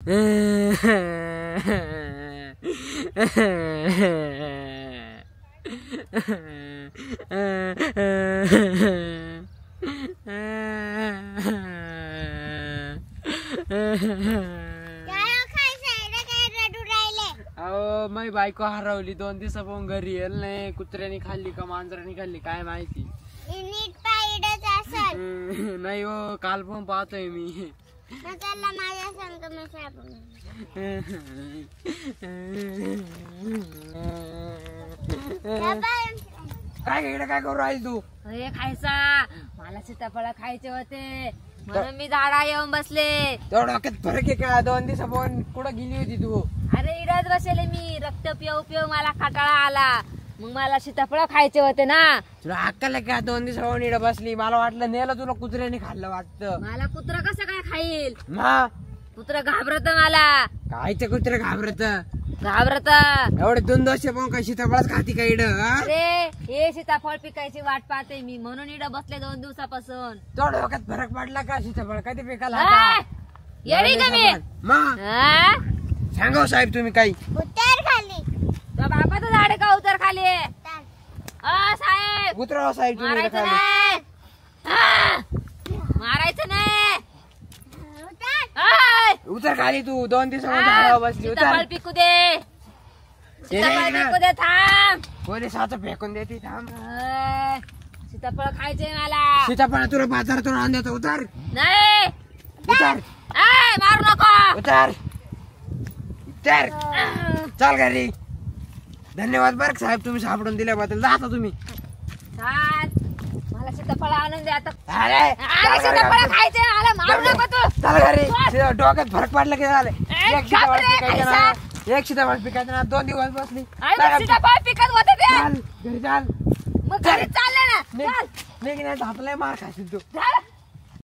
अहो माझी बायको हरवली 2 दिवसापासून घरी येईल नाही. कुत्र्याने खाल्ली का मांजराने खाल्ली काय माहिती. नाही हो काल पण पाहतोय मी. काय करू राहील तू. हे खायचा मला सीताफळ खायचे होते म्हणून मी झाडा येऊन बसले. तेवढा डोक्यात फरक आहे का. 2 दिवसापासून कुठं गेली होती तू. अरे इडत बसले मी. रक्त पिऊ पिऊ मला खटाळा आला. मग मला सीताफळ खायचे होते ना. तुला अक्कल आहे का. 2 दिवसापासून इडं बसली. मला वाटलं नेलं तुला कुत्र्याने खाल्लं वाटतं. मला कुत्र कसं काय खाईल. कुत्र घाबरत मला. कायचं कुत्र घाबरत एवढे 2 दिवसापासून काय सीताफळच खाती का इड. अरे हे सीताफळ पिकायची वाट पाहते मी म्हणून इड बसले 2 दिवसापासून. तो डोक्यात फरक पडला का. सीताफळ कधी पिकाला येडी का मी. सांगा साहेब तुम्ही काही. उतर खाली बाबा तर झाडे का उतर खाली. साहेब उतरा साहेब तुम्ही मारायचं नाही. उतर खाली तू. 2 दिवसापासून बसली. उतर पिकू दे. पिकू दे थांब. पोलिसाचं फेकून देते थांब. सीताफळ खायचंय मला. सीताफळ तुला बाजारातून आणून देतो. उतर. नाही उतर. मारू नको. उतर. उतर. चल घरी. धन्यवाद बरं साहेब तुम्ही सापडून दिल्याबद्दल. जाता तुम्ही. मला सीताफळ आणून दे आता. सीताफळ खायचे मला. मारू नको तू. चल घरी. डोक्यात फरक पडला की झालं. एक सीताफळ पिकायचं ना. 2 दिवस बसली. सीताफळ पिकत होते ते. घरी चाल. मग घरी चालले ना. नाही झापलाय मार खाशील तू.